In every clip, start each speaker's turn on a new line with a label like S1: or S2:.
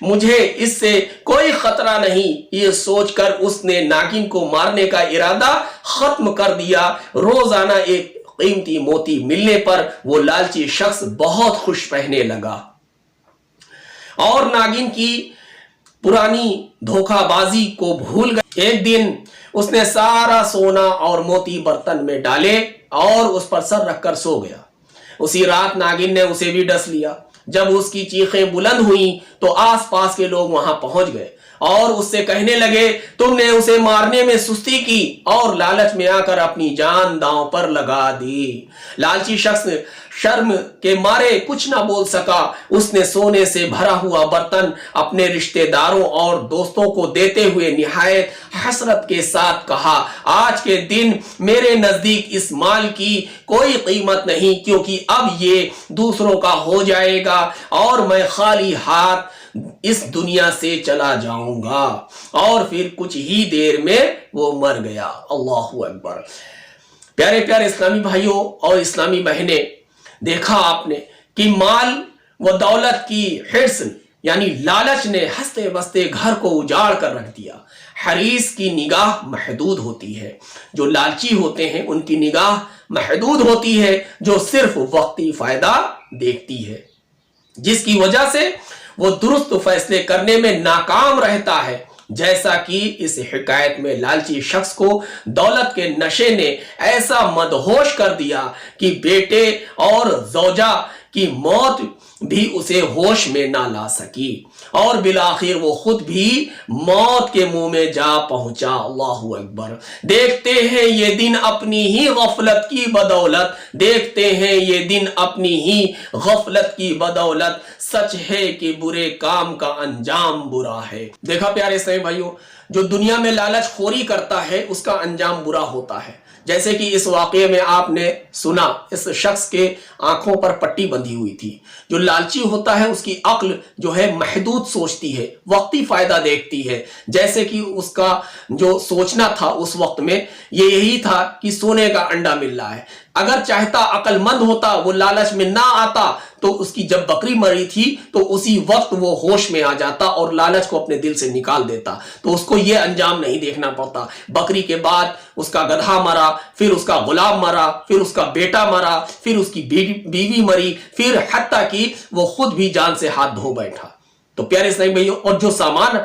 S1: مجھے اس سے کوئی خطرہ نہیں، یہ سوچ کر اس نے ناگن کو مارنے کا ارادہ ختم کر دیا۔ روزانہ ایک قیمتی موتی ملنے پر وہ لالچی شخص بہت خوش رہنے لگا اور ناگن کی پرانی دھوکہ بازی کو بھول گیا۔ ایک دن اس نے سارا سونا اور موتی برتن میں ڈالے اور اس پر سر رکھ کر سو گیا۔ اسی رات ناگن نے اسے بھی ڈس لیا۔ جب اس کی چیخیں بلند ہوئیں تو آس پاس کے لوگ وہاں پہنچ گئے اور اس سے کہنے لگے، تم نے اسے مارنے میں سستی کی اور لالچ میں آ کر اپنی جان داؤں پر لگا دی۔ لالچی شخص شرم کے مارے کچھ نہ بول سکا۔ اس نے سونے سے بھرا ہوا برتن اپنے رشتہ داروں اور دوستوں کو دیتے ہوئے نہایت حسرت کے ساتھ کہا، آج کے دن میرے نزدیک اس مال کی کوئی قیمت نہیں، کیونکہ اب یہ دوسروں کا ہو جائے گا اور میں خالی ہاتھ اس دنیا سے چلا جاؤں گا۔ اور پھر کچھ ہی دیر میں وہ مر گیا۔ اللہ اکبر۔ پیارے پیارے اسلامی بھائیوں اور اسلامی بہنیں، دیکھا آپ نے کہ مال و دولت کی حرص یعنی لالچ نے ہنستے بستے گھر کو اجاڑ کر رکھ دیا۔ حریص کی نگاہ محدود ہوتی ہے، جو لالچی ہوتے ہیں ان کی نگاہ محدود ہوتی ہے، جو صرف وقتی فائدہ دیکھتی ہے، جس کی وجہ سے وہ درست فیصلے کرنے میں ناکام رہتا ہے۔ جیسا کہ اس حکایت میں لالچی شخص کو دولت کے نشے نے ایسا مدہوش کر دیا کہ بیٹے اور زوجہ کی موت بھی اسے ہوش میں نہ لا سکی اور بالآخر وہ خود بھی موت کے منہ میں جا پہنچا۔ اللہ اکبر۔ دیکھتے ہیں یہ دن اپنی ہی غفلت کی بدولت، دیکھتے ہیں یہ دن اپنی ہی غفلت کی بدولت، سچ ہے کہ برے کام کا انجام برا ہے۔ دیکھا پیارے اسلامی بھائیوں، جو دنیا میں لالچ خوری کرتا ہے اس کا انجام برا ہوتا ہے۔ جیسے کہ اس واقعے میں آپ نے سنا، اس شخص کے آنکھوں پر پٹی بندھی ہوئی تھی۔ جو لالچی ہوتا ہے اس کی عقل جو ہے محدود سوچتی ہے، وقتی فائدہ دیکھتی ہے۔ جیسے کہ اس کا جو سوچنا تھا اس وقت میں یہ یہی تھا کہ سونے کا انڈا مل رہا ہے۔ اگر چاہتا عقل مند ہوتا، وہ لالچ میں نہ آتا، تو اس کی جب بکری مری تھی تو اسی وقت وہ ہوش میں آ جاتا اور لالچ کو اپنے دل سے نکال دیتا، تو اس کو یہ انجام نہیں دیکھنا پڑتا۔ بکری کے بعد اس کا گدھا مرا، پھر اس کا غلام مرا، پھر اس کا بیٹا مرا، پھر اس کی بیوی مری، پھر حتیٰ کہ وہ خود بھی جان سے ہاتھ دھو بیٹھا۔ تو پیارے اسلامی بھائیوں، اور جو سامان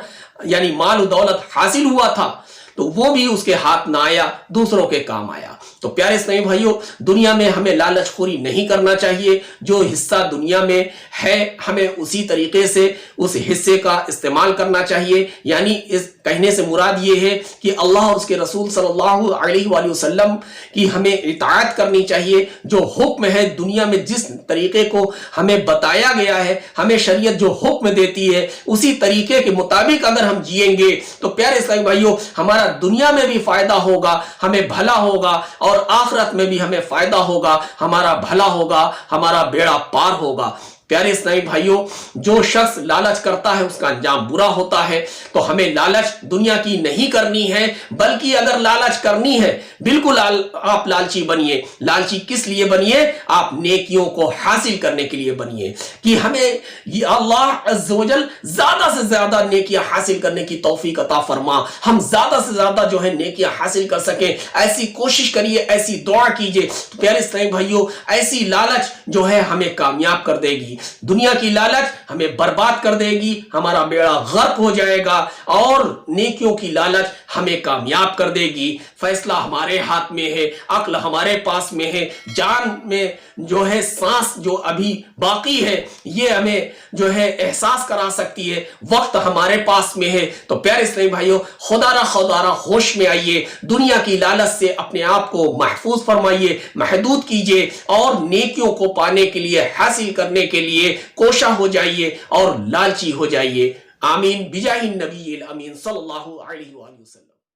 S1: یعنی مال و دولت حاصل ہوا تھا تو وہ بھی اس کے ہاتھ نہ آیا، دوسروں کے کام آیا۔ تو پیارے اسلامی بھائیوں، دنیا میں ہمیں لالچ خوری نہیں کرنا چاہیے۔ جو حصہ دنیا میں ہے ہمیں اسی طریقے سے اس حصے کا استعمال کرنا چاہیے۔ یعنی اس کہنے سے مراد یہ ہے کہ اللہ اور اس کے رسول صلی اللہ علیہ وآلہ وسلم کی ہمیں اطاعت کرنی چاہیے۔ جو حکم ہے دنیا میں، جس طریقے کو ہمیں بتایا گیا ہے، ہمیں شریعت جو حکم دیتی ہے اسی طریقے کے مطابق اگر ہم جئیں گے تو پیارے اسلامی بھائیوں ہمارا دنیا میں بھی فائدہ ہوگا، ہمیں بھلا ہوگا، اور آخرت میں بھی ہمیں فائدہ ہوگا، ہمارا بھلا ہوگا، ہمارا بیڑا پار ہوگا۔ پیارے اسلامی بھائیوں، جو شخص لالچ کرتا ہے اس کا انجام برا ہوتا ہے۔ تو ہمیں لالچ دنیا کی نہیں کرنی ہے، بلکہ اگر لالچ کرنی ہے بالکل آپ لالچی بنیے۔ لالچی کس لیے بنیے؟ آپ نیکیوں کو حاصل کرنے کے لیے بنیے کہ ہمیں یہ اللہ عز و جل زیادہ سے زیادہ نیکیاں حاصل کرنے کی توفیق عطا فرما، ہم زیادہ سے زیادہ جو ہے نیکیاں حاصل کر سکیں۔ ایسی کوشش کریے، ایسی دعا کیجئے۔ تو پیارے اسلامی بھائیوں، ایسی لالچ جو ہے ہمیں کامیاب کر دے گی۔ دنیا کی لالچ ہمیں برباد کر دے گی، ہمارا بیڑا غرق ہو جائے گا، اور نیکیوں کی لالچ ہمیں کامیاب کر دے گی۔ فیصلہ ہمارے ہاتھ میں ہے، عقل ہمارے پاس میں ہے، جان میں جو ہے سانس جو ابھی باقی ہے یہ ہمیں جو ہے احساس کرا سکتی ہے، وقت ہمارے پاس میں ہے۔ تو پیارے اسلامی بھائیوں، خدا را ہوش میں آئیے، دنیا کی لالچ سے اپنے آپ کو محفوظ فرمائیے، محدود کیجئے، اور نیکیوں کو پانے کے لیے، حاصل کرنے کے لیے کوشاں ہو جائیے اور لالچی ہو جائیے۔ آمین بجاہ النبی الامین صلی اللہ علیہ وآلہ وسلم۔